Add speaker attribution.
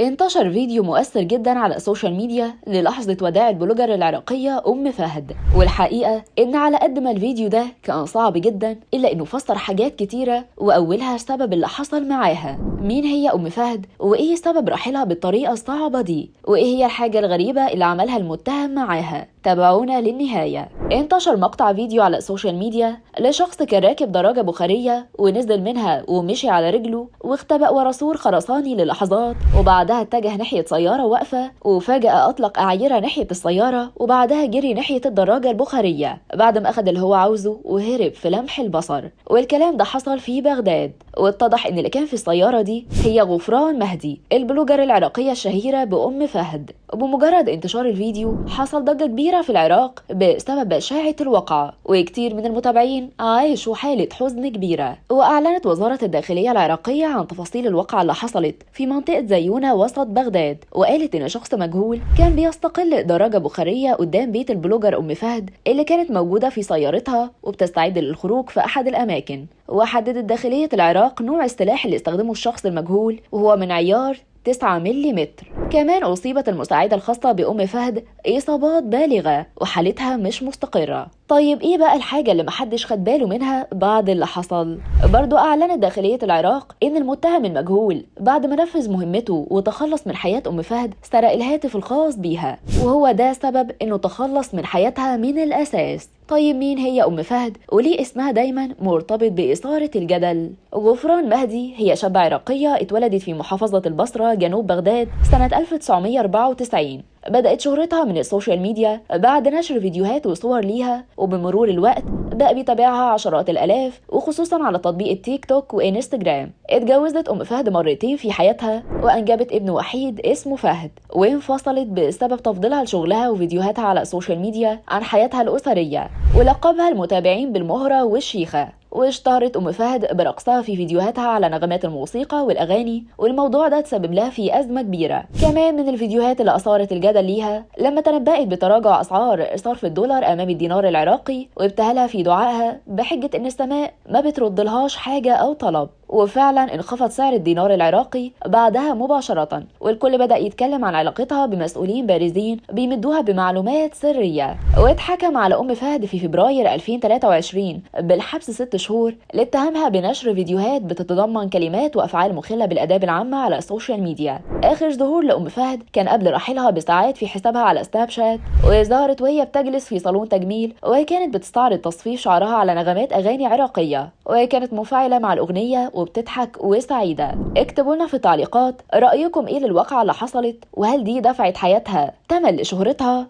Speaker 1: انتشر فيديو مؤثر جدا على السوشيال ميديا للحظة وداع البلوجر العراقية أم فهد. والحقيقة إن على قد ما الفيديو ده كان صعب جدا إلا إنه فسر حاجات كتيرة، وأولها السبب اللي حصل معاها. مين هي أم فهد؟ وإيه سبب رحيلها بالطريقة الصعبة دي؟ وإيه هي الحاجة الغريبة اللي عملها المتهم معاها؟ تابعونا للنهاية. انتشر مقطع فيديو على السوشيال ميديا لشخص كان راكب دراجة بخارية ونزل منها ومشي على رجله واختبأ ورا سور خرساني للحظات، وبعدها اتجه ناحية سيارة واقفة وفجأة أطلق أعيرة ناحية السيارة، وبعدها جري ناحية الدراجة البخارية بعد ما أخد اللي هو عاوزه وهرب في لمح البصر. والكلام ده حصل في بغداد، واتضح إن اللي كان في السيارة دي هي غفران مهدي البلوجر العراقية الشهيرة بأم فهد. وبمجرد انتشار الفيديو حصل ضجة كبيرة في العراق بسبب بشاعة الواقعة، وكتير من المتابعين عاشوا حالة حزن كبيرة. وأعلنت وزارة الداخلية العراقية عن تفاصيل الواقعة اللي حصلت في منطقة زيونة وسط بغداد، وقالت إن شخص مجهول كان بيستقل دراجة بخارية قدام بيت البلوجر أم فهد اللي كانت موجودة في سيارتها وبتستعد للخروج في أحد الأماكن. وحددت داخلية العراق نوع السلاح اللي استخدمه الشخص المجهول، وهو من عيار 9 ملم. كمان أصيبت المساعدة الخاصة بأم فهد إصابات بالغة وحالتها مش مستقرة. طيب إيه بقى الحاجة اللي محدش خد باله منها بعد اللي حصل؟ برضو أعلنت داخلية العراق إن المتهم المجهول بعد ما نفذ مهمته وتخلص من حياة أم فهد سرق الهاتف الخاص بيها، وهو ده سبب إنه تخلص من حياتها من الأساس. طيب مين هي أم فهد؟ وليه اسمها دايما مرتبط بإثارة الجدل؟ غفران مهدي هي شابة عراقية اتولدت في محافظة البصرة جنوب بغداد سنة 1994. بدأت شهرتها من السوشيال ميديا بعد نشر فيديوهات وصور ليها، وبمرور الوقت بقى بيتابعها عشرات الآلاف، وخصوصا على تطبيق التيك توك وإنستجرام. اتجوزت أم فهد مرتين في حياتها وأنجبت ابن وحيد اسمه فهد، وانفصلت بسبب تفضيلها لشغلها وفيديوهاتها على السوشيال ميديا عن حياتها الأسرية، ولقبها المتابعين بالمهرة والشيخة. واشتهرت أم فهد برقصها في فيديوهاتها على نغمات الموسيقى والأغاني، والموضوع ده تسبب لها في أزمة كبيرة. كمان من الفيديوهات اللي أثارت الجدل ليها لما تنبأت بتراجع أسعار صرف الدولار أمام الدينار العراقي، وابتهلها في دعائها بحجة إن السماء ما بتردلهاش حاجة أو طلب. وفعلا انخفض سعر الدينار العراقي بعدها مباشرة، والكل بدأ يتكلم عن علاقتها بمسؤولين بارزين بيمدوها بمعلومات سرية. واتحكم على أم فهد في فبراير 2023 بالحبس 6 شهور لاتهامها بنشر فيديوهات بتتضمن كلمات وأفعال مخلة بالآداب العامة على السوشيال ميديا. آخر ظهور لأم فهد كان قبل رحيلها بساعات في حسابها على سناب شات، وظهرت وهي بتجلس في صالون تجميل وكانت بتستعرض تصفيف شعرها على نغمات أغاني عراقية، وكانت منفعلة مع الأغنية وبتضحك وسعيدة. اكتبوا لنا في التعليقات رأيكم ايه للواقعة اللي حصلت، وهل دي دفعت حياتها تمن لشهرتها؟